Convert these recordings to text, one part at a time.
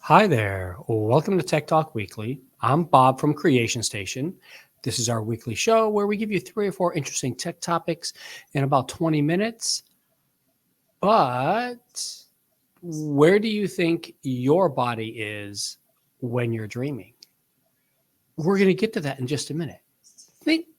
Hi there. Welcome to Tech Talk Weekly. I'm Bob from Creation Station. This is our weekly show where we give you three or four interesting tech topics in about 20 minutes. But where do you think your body is when you're dreaming? We're going to get to that in just a minute.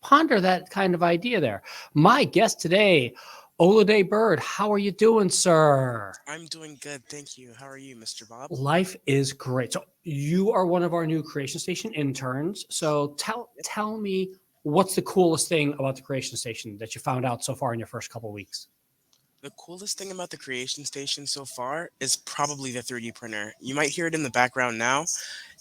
Ponder that kind of idea there. My guest today, Olundae Byrd. How are you doing, sir? I'm doing good, thank you. How are you, Mr. Bob? Life is great. So you are one of our new Creation Station interns. So tell me what's the coolest thing about the Creation Station that you found out so far in your first couple of weeks? The coolest thing about the Creation Station so far is probably the 3D printer. You might hear it in the background now.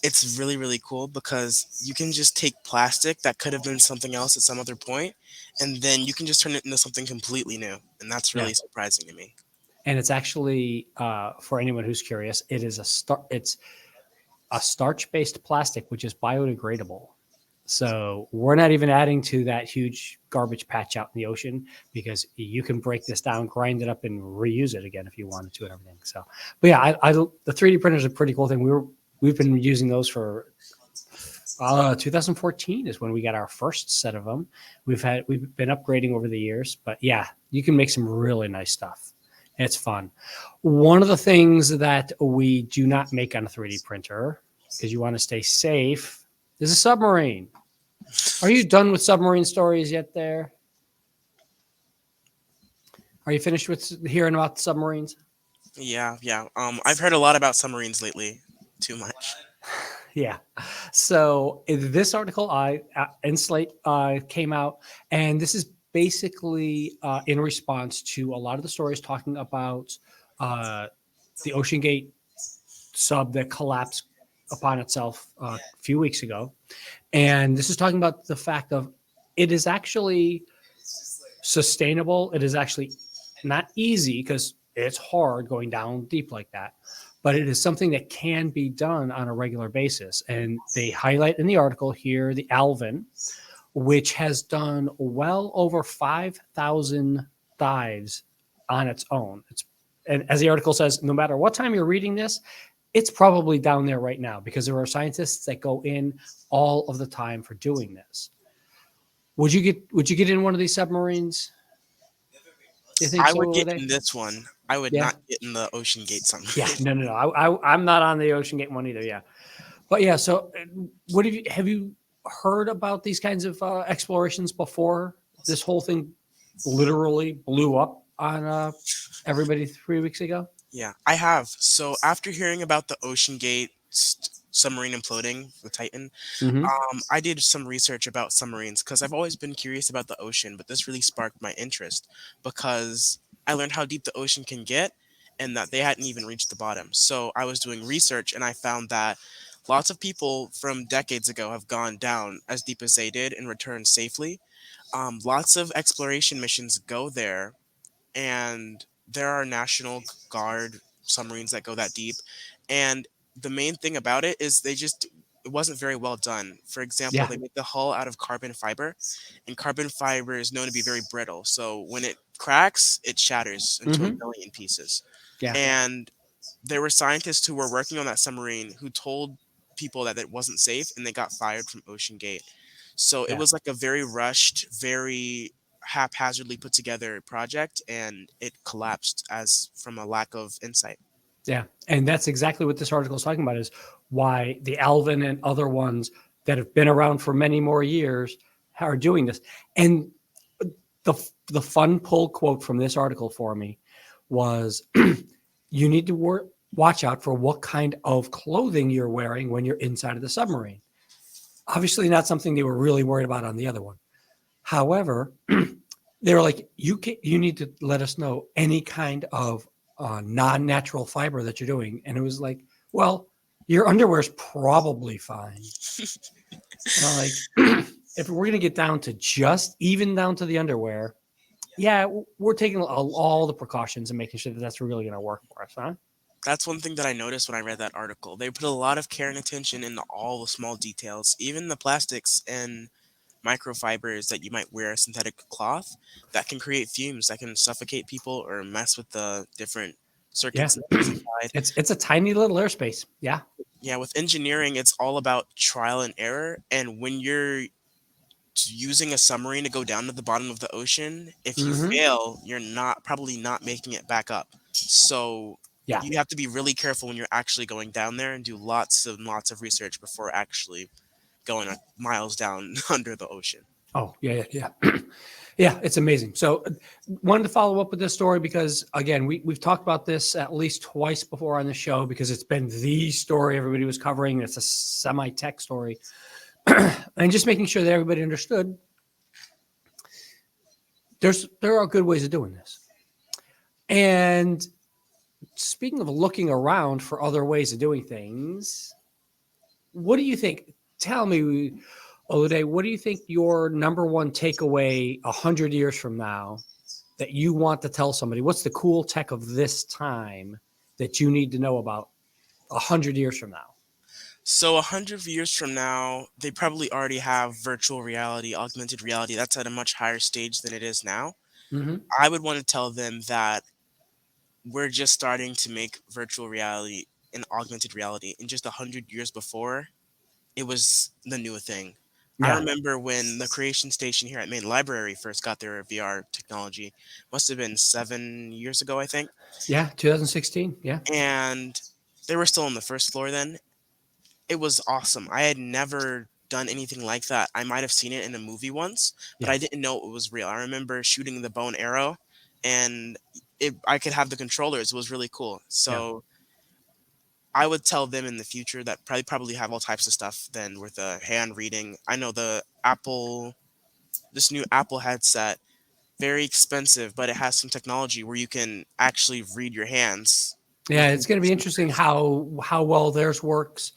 It's really, really cool because you can just take plastic that could have been something else at some other point, and then you can just turn it into something completely new. And that's Yeah, really surprising to me. and it's actually for anyone who's curious, it's a starch-based plastic which is biodegradable. So we're not even adding to that huge garbage patch out in the ocean because you can break this down, grind it up, and reuse it again if you wanted to and everything. So, but yeah, the 3D printer is a pretty cool thing. We've been using those for 2014 is when we got our first set of them. We've been upgrading over the years, but yeah, you can make some really nice stuff. It's fun. One of the things that we do not make on a 3D printer because you want to stay safe is a submarine. Are you done with submarine stories yet there? Are you finished with hearing about submarines? Yeah, yeah. I've heard a lot about submarines lately. Too much. Yeah. So this article in Slate came out, and this is basically in response to a lot of the stories talking about uh, the Ocean Gate sub that collapsed upon itself a few weeks ago. And this is talking about the fact of it is actually sustainable. It is actually not easy because it's hard going down deep like that, but it is something that can be done on a regular basis. And they highlight in the article here the Alvin, which has done well over 5,000 dives on its own. And as the article says, no matter what time you're reading this, it's probably down there right now because there are scientists that go in all of the time for doing this. Would you get in one of these submarines? Do you think I so would over get there? in this one. I would Yeah. not get in the Ocean Gate Yeah. submarine. No. I'm not on the Ocean Gate one either. Yeah. But yeah. So what have you heard about these kinds of explorations before? This whole thing literally blew up on everybody 3 weeks ago. Yeah, I have. So after hearing about the Ocean Gate submarine imploding, the Titan, Mm-hmm. I did some research about submarines because I've always been curious about the ocean, but this really sparked my interest because I learned how deep the ocean can get and that they hadn't even reached the bottom. So I was doing research and I found that lots of people from decades ago have gone down as deep as they did and returned safely. Lots of exploration missions go there, and there are National Guard submarines that go that deep. And the main thing about it is it wasn't very well done. For example, Yeah. they make the hull out of carbon fiber, and carbon fiber is known to be very brittle. So when it cracks, it shatters into a Mm-hmm. million pieces. Yeah. And there were scientists who were working on that submarine who told people that it wasn't safe, and they got fired from Ocean Gate. So it Yeah. was like a very rushed, very haphazardly put together project, and it collapsed as from a lack of insight. Yeah. And that's exactly what this article is talking about is why the Alvin and other ones that have been around for many more years are doing this. And the the fun pull quote from this article for me was you need to watch out for what kind of clothing you're wearing when you're inside of the submarine. Obviously, not something they were really worried about on the other one. However, they were like, you need to let us know any kind of non-natural fiber that you're doing. And it was like, well, your underwear is probably fine. And I'm like, if we're going to get down to just even down to the underwear, yeah, we're taking all the precautions and making sure that that's really going to work for us, huh? That's one thing that I noticed when I read that article. They put a lot of care and attention into all the small details, even the plastics and microfibers that you might wear a synthetic cloth that can create fumes that can suffocate people or mess with the different Yeah, circuits and things inside. it's a tiny little airspace. Yeah, Yeah, with engineering, it's all about trial and error. And when you're using a submarine to go down to the bottom of the ocean, if you Hmm. fail, you're not probably not making it back up. So Yeah. you have to be really careful when you're actually going down there and do lots and lots of research before actually going miles down under the ocean. Oh, yeah, yeah, yeah. Yeah, it's amazing. So, wanted to follow up with this story because, again, we've talked about this at least twice before on the show because it's been the story everybody was covering. It's a semi-tech story, and just making sure that everybody understood. There are good ways of doing this. And speaking of looking around for other ways of doing things, what do you think? Tell me, Olundae, what do you think your number one takeaway 100 years from now that you want to tell somebody? What's the cool tech of this time that you need to know about 100 years from now? So 100 years from now, they probably already have virtual reality, augmented reality. That's at a much higher stage than it is now. Hmm. I would want to tell them that we're just starting to make virtual reality and augmented reality. And just 100 years before, it was the new thing. I Yeah, remember when the Creation Station here at Main Library first got their VR technology. Must have been 7 years ago, I think. yeah, 2016. Yeah, And they were still on the first floor then. It was awesome. I had never done anything like that. I might have seen it in a movie once, but yeah, I didn't know it was real. I remember shooting the bow and arrow, and I could have the controllers. It was really cool. yeah. So I would tell them in the future that probably have all types of stuff then with the hand reading. I know this new Apple headset, very expensive, but it has some technology where you can actually read your hands Yeah, within it's going to be just interesting fingers. how well theirs works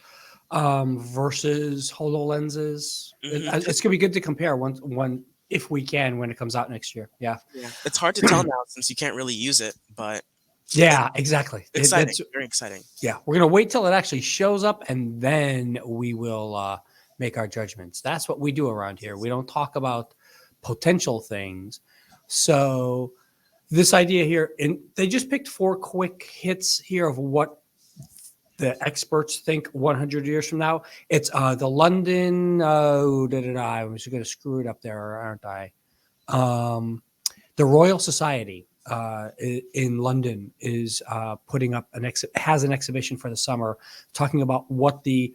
versus HoloLenses. Hmm. It's going to be good to compare one if we can when it comes out next year. Yeah, Yeah, it's hard to tell now since you can't really use it, but it's yeah, exactly. exciting, That's very exciting. yeah. We're going to wait till it actually shows up, and then we will make our judgments. That's what we do around here. We don't talk about potential things. So this idea here, and they just picked four quick hits here of what the experts think 100 years from now. It's the London. I'm just going to screw it up there, aren't I? Um, the Royal Society in London is putting up has an exhibition for the summer, talking about what the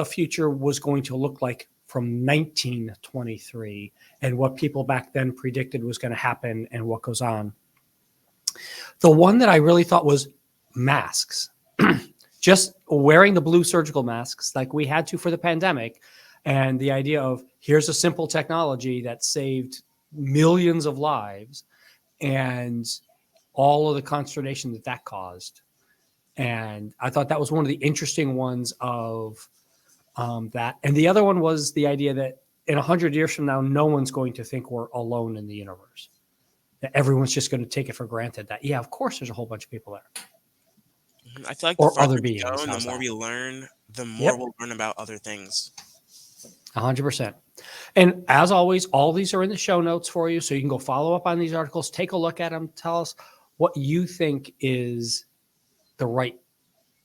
future was going to look like from 1923 and what people back then predicted was going to happen and what goes on. The one that I really thought was masks. Just wearing the blue surgical masks like we had to for the pandemic, and the idea of here's a simple technology that saved millions of lives and all of the consternation that caused. And I thought that was one of the interesting ones of that. And the other one was the idea that in 100 years from now, no one's going to think we're alone in the universe. That everyone's just going to take it for granted that, yeah, of course, there's a whole bunch of people there I feel like the or farther other we beings. go and the How's more that? we learn, the more Yep. we'll learn about other things. 100%. And as always, all these are in the show notes for you. So you can go follow up on these articles, take a look at them, tell us what you think is the right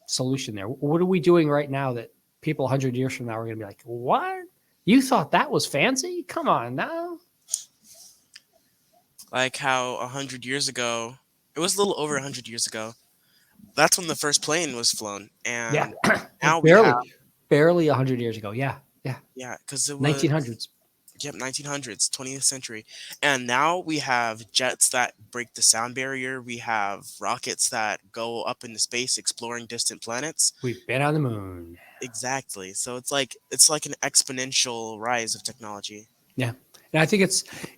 solution there. What are we doing right now that people 100 years from now are going to be like, what? You thought that was fancy? Come on now. Like how 100 years ago, it was a little over 100 years ago. That's when the first plane was flown, Yeah. and now we have Barely 100 years ago. Yeah. Yeah. yeah, because it was 1900s. yep 1900s, 20th century, and now we have jets that break the sound barrier. We have rockets that go up into space exploring distant planets. We've been on the moon. Exactly. So it's like an exponential rise of technology. Yeah. And I think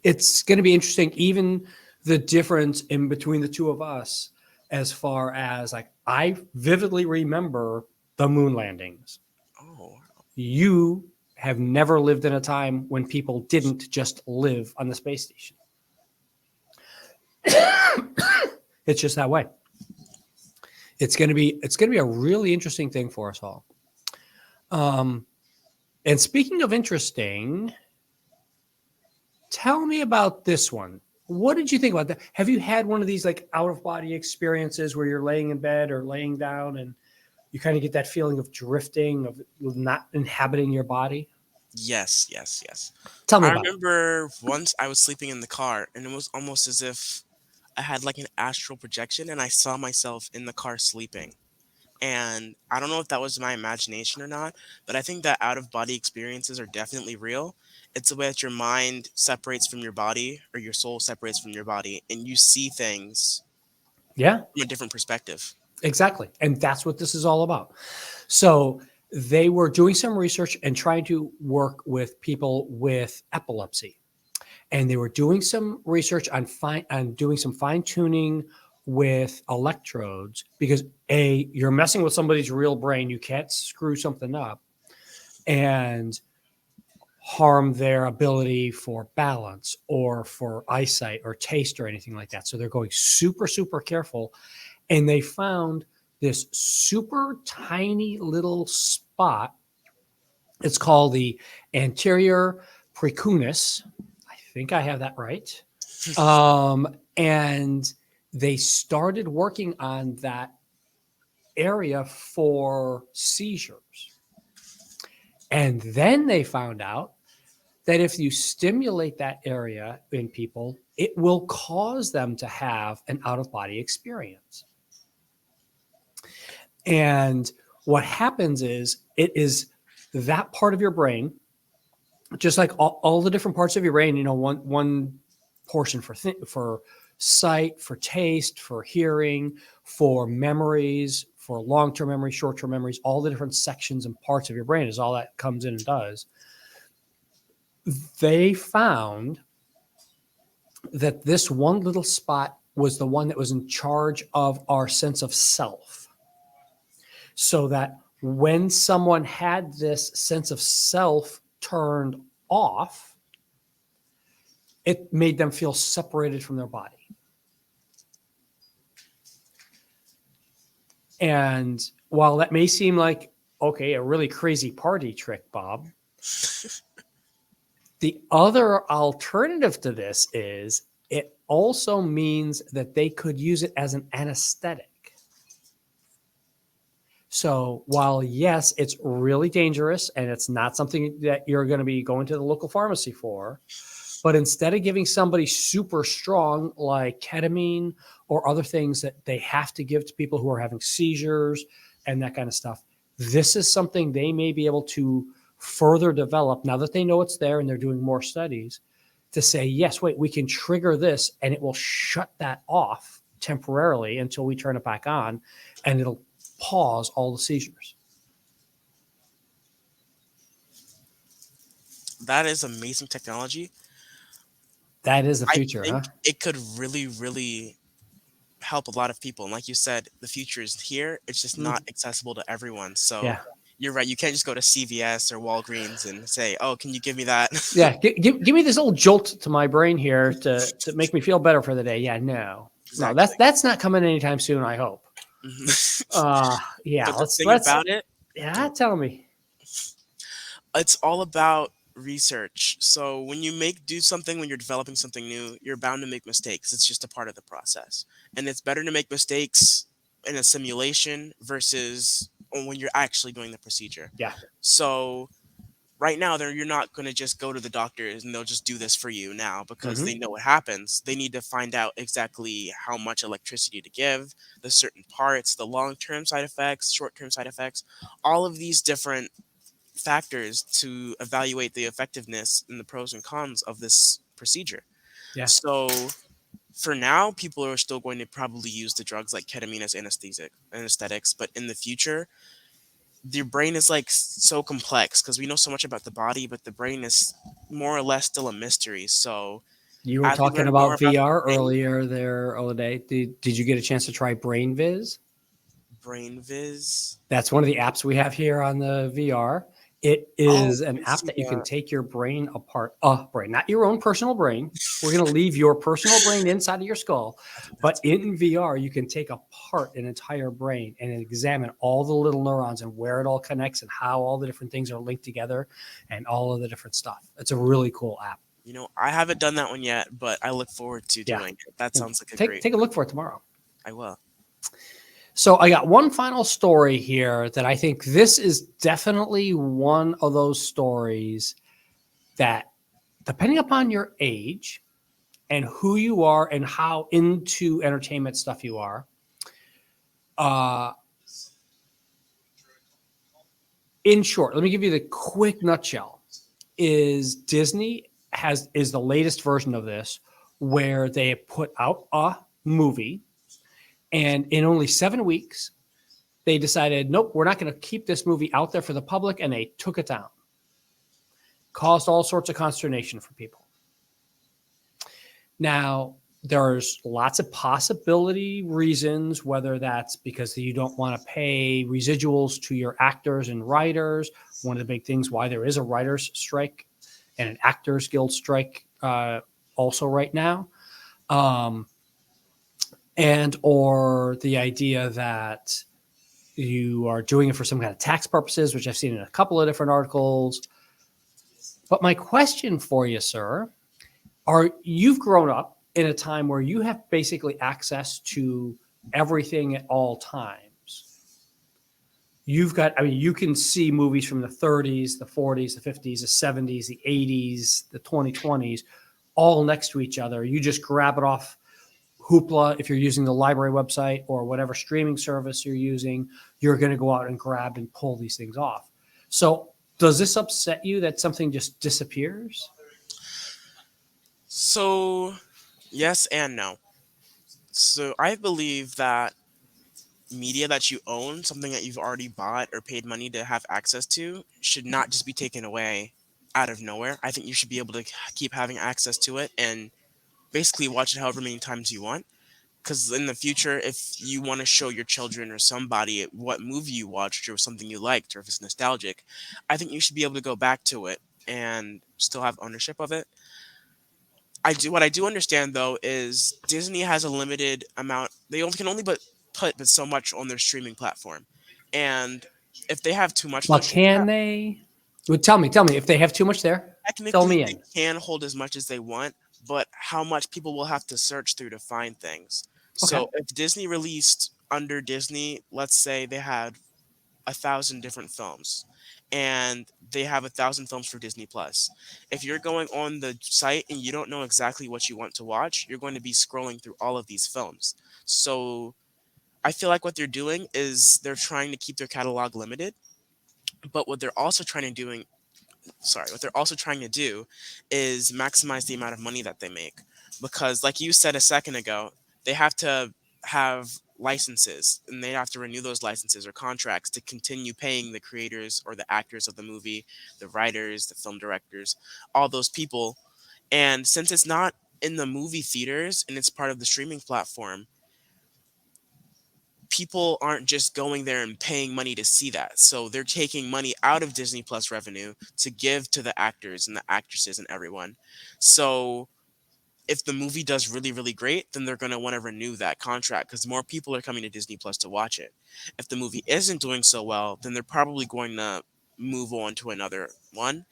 it's going to be interesting, even the difference in between the two of us, as far as like I vividly remember the moon landings. Oh, You have never lived in a time when people didn't just live on the space station. It's just that way. It's going to be a really interesting thing for us all. Um, and speaking of interesting, tell me about this one. What did you think about that? Have you had one of these like out of body experiences where you're laying in bed or laying down and You kind of get that feeling of drifting, of not inhabiting your body. Yes, yes, yes. Tell me I about it. remember once I was sleeping in the car, and it was almost as if I had like an astral projection, and I saw myself in the car sleeping. And I don't know if that was my imagination or not, but I think that out of body experiences are definitely real. It's the way that your mind separates from your body, or your soul separates from your body, and you see things Yeah, from a different perspective. exactly. And that's what this is all about. So they were doing some research and trying to work with people with epilepsy. And they were doing some research on doing some fine tuning with electrodes because you're messing with somebody's real brain. You can't screw something up and harm their ability for balance or for eyesight or taste or anything like that. So they're going super, super careful. And they found this super tiny little spot. It's called the anterior precuneus. I think I have that right. And they started working on that area for seizures. And then they found out that if you stimulate that area in people, it will cause them to have an out of body experience. And what happens is it is that part of your brain, just like all the different parts of your brain, one portion for sight, for taste, for hearing, for memories, for long-term memories, short-term memories, all the different sections and parts of your brain is all that comes in and does. They found that this one little spot was the one that was in charge of our sense of self. So that when someone had this sense of self turned off, it made them feel separated from their body. And while that may seem like, okay, a really crazy party trick, Bob, the other alternative to this is it also means that they could use it as an anesthetic. So while, yes, it's really dangerous and it's not something that you're going to be going to the local pharmacy for, but instead of giving somebody super strong like ketamine or other things that they have to give to people who are having seizures and that kind of stuff, this is something they may be able to further develop now that they know it's there and they're doing more studies to say, yes, wait, we can trigger this and it will shut that off temporarily until we turn it back on, and it'll pause all the seizures. That is amazing technology. That is the I future, think huh? it could really, really help a lot of people. And like you said, the future is here. It's just not Mhm. accessible to everyone. So Yeah. you're right. You can't just go to CVS or Walgreens and say, "Oh, can you give me that?" Yeah. Give me this little jolt to my brain here to make me feel better for the day. Yeah. No, no, Exactly. that's not coming anytime soon, I hope. Mhm. Yeah. But the thing Let's, about it, yeah. oh, Tell me. it's all about research. So when you do something, when you're developing something new, you're bound to make mistakes. It's just a part of the process. And it's better to make mistakes in a simulation versus when you're actually doing the procedure. Yeah. So right now you're not going to just go to the doctors and they'll just do this for you now because they Hmm. know what happens. They need to find out exactly how much electricity to give, the certain parts, the long-term side effects, short-term side effects, all of these different factors to evaluate the effectiveness and the pros and cons of this procedure. Yeah. So for now, people are still going to probably use the drugs like ketamine as anesthetics, but in the future, your brain is like so complex because we know so much about the body, but the brain is more or less still a mystery. So You were as we talking learn more about about the VR brain, earlier there, Olundae. Did you get a chance to try Brain Viz? brain viz. That's one of the apps we have here on the VR. It Oh, is an I app see that you can that. take your brain apart. Brain, not your own personal brain. We're going to leave your personal brain inside of your skull. I think But that's in VR, you can take apart an entire brain and examine all the little neurons and where it all connects and how all the different things are linked together and all of the different stuff. It's a really cool app. I haven't done that one yet, but I look forward to Yeah. doing it. That Well, sounds like a take great. take a look for it tomorrow. I will. So I got one final story here that I think this is definitely one of those stories that, depending upon your age and who you are and how into entertainment stuff you are, uh, in short, let me give you the quick nutshell. Is Disney is the latest version of this, where they put out a movie, and in only 7 weeks they decided, nope, we're not going to keep this movie out there for the public, and they took it down. Caused all sorts of consternation for people. Now, there's lots of possibility reasons, whether that's because you don't want to pay residuals to your actors and writers. One of the big things why there is a writers strike and an actors guild strike also right now. And or the idea that you are doing it for some kind of tax purposes, which I've seen in a couple of different articles. But my question for you, sir, you've grown up in a time where you have basically access to everything at all times. You've got, I mean, you can see movies from the 30s, the 40s, the 50s, the 70s, the 80s, the 2020s, all next to each other. You just grab it off Hoopla. If you're using the library website or whatever streaming service you're using, you're going to go out and grab and pull these things off. So does this upset you that something just disappears? So, yes and no. So, I believe that media that you own, something that you've already bought or paid money to have access to, should not just be taken away out of nowhere. I think you should be able to keep having access to it and basically watch it however many times you want. Because in the future, if you want to show your children or somebody what movie you watched or something you liked, or if it's nostalgic, I think you should be able to go back to it and still have ownership of it. What I do understand though is Disney has a limited amount. They only can only put so much on their streaming platform, and if they have too much on Well, their streaming can they? Well, tell me if they have too much there, fill technically me they in. can hold as much as they want, but how much people will have to search through to find things. Okay. So if Disney released under Disney, let's say they had 1,000 different films and they have 1,000 films for Disney Plus. If you're going on the site and you don't know exactly what you want to watch, you're going to be scrolling through all of these films. So I feel like what they're doing is they're trying to keep their catalog limited, but what they're also trying to do is maximize the amount of money that they make, because like you said a second ago, they have to have licenses and they have to renew those licenses or contracts to continue paying the creators or the actors of the movie, the writers, the film directors, all those people. And since it's not in the movie theaters and it's part of the streaming platform, people aren't just going there and paying money to see that. So they're taking money out of Disney Plus revenue to give to the actors and the actresses and everyone. So if the movie does really, really great, then they're going to want to renew that contract because more people are coming to Disney Plus to watch it. If the movie isn't doing so well, then they're probably going to move on to another one.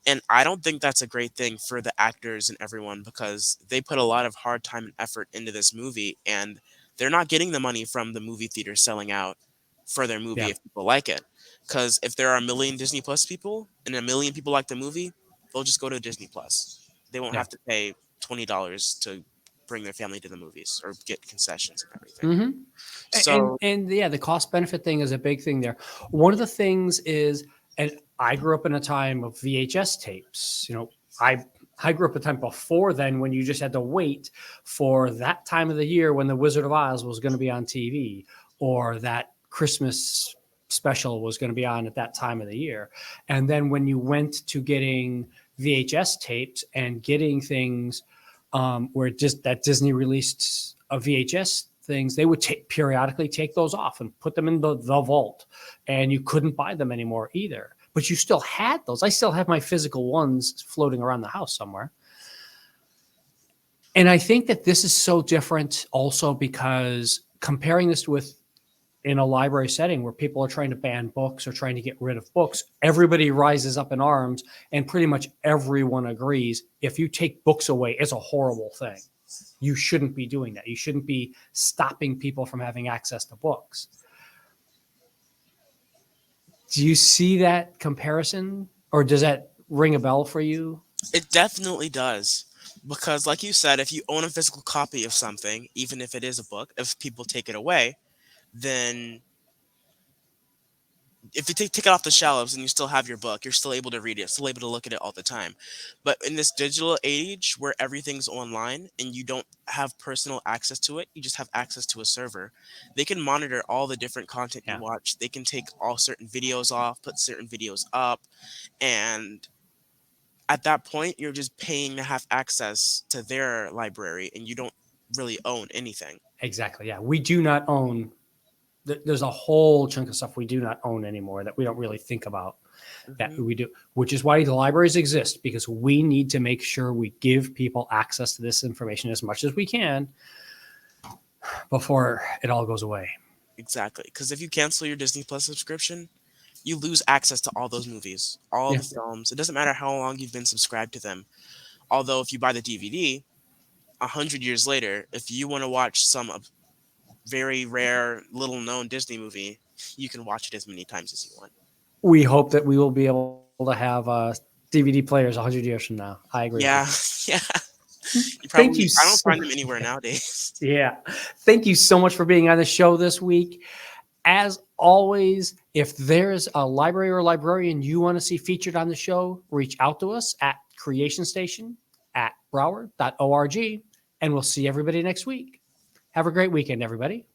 And I don't think that's a great thing for the actors and everyone because they put a lot of hard time and effort into this movie and they're not getting the money from the movie theater selling out for their movie Yeah. if people like it. Because if there are a million Disney Plus people and a million people like the movie, they'll just go to Disney Plus. They won't Yeah. have to pay $20 to bring their family to the movies or get concessions and everything. Mm-hmm. And So and yeah, the cost benefit thing is a big thing there. One of the things is, and I grew up in a time of VHS tapes. I grew up a time before then when you just had to wait for that time of the year when the Wizard of Oz was going to be on TV or that Christmas special was going to be on at that time of the year. And then when you went to getting VHS tapes and getting things where just that Disney released a VHS things, they would periodically take those off and put them in the vault, and you couldn't buy them anymore either. But you still had those. I still have my physical ones floating around the house somewhere. And I think that this is so different also because comparing this with in a library setting where people are trying to ban books or trying to get rid of books, everybody rises up in arms and pretty much everyone agrees if you take books away, it's a horrible thing. You shouldn't be doing that. You shouldn't be stopping people from having access to books. Do you see that comparison, or does that ring a bell for you? It definitely does. Because, like you said, if you own a physical copy of something, even if it is a book, if people take it away, then if you take it off the shelves and you still have your book, you're still able to read it, still able to look at it all the time. But in this digital age where everything's online and you don't have personal access to it, you just have access to a server. They can monitor all the different content you Yeah, watch. They can take all certain videos off, put certain videos up, and at that point, you're just paying to have access to their library and you don't really own anything. exactly. Yeah, we do not own. There's a whole chunk of stuff we do not own anymore that we don't really think about that Hmm. we do, which is why the libraries exist, because we need to make sure we give people access to this information as much as we can before it all goes away. Exactly. Because if you cancel your Disney Plus subscription, you lose access to all those movies, all Yeah, the films. It doesn't matter how long you've been subscribed to them. Although, if you buy the DVD, 100 years later, if you want to watch some very rare, little known Disney movie, you can watch it as many times as you want. we hope that we will be able to have DVD players 100 years from now. I agree with you. Yeah, yeah. You Thank you probably, I don't so find them anywhere nowadays. Yeah. Thank you so much for being on the show this week. As always, if there's a library or librarian you want to see featured on the show, reach out to us at creationstation@broward.org, and we'll see everybody next week. Have a great weekend, everybody.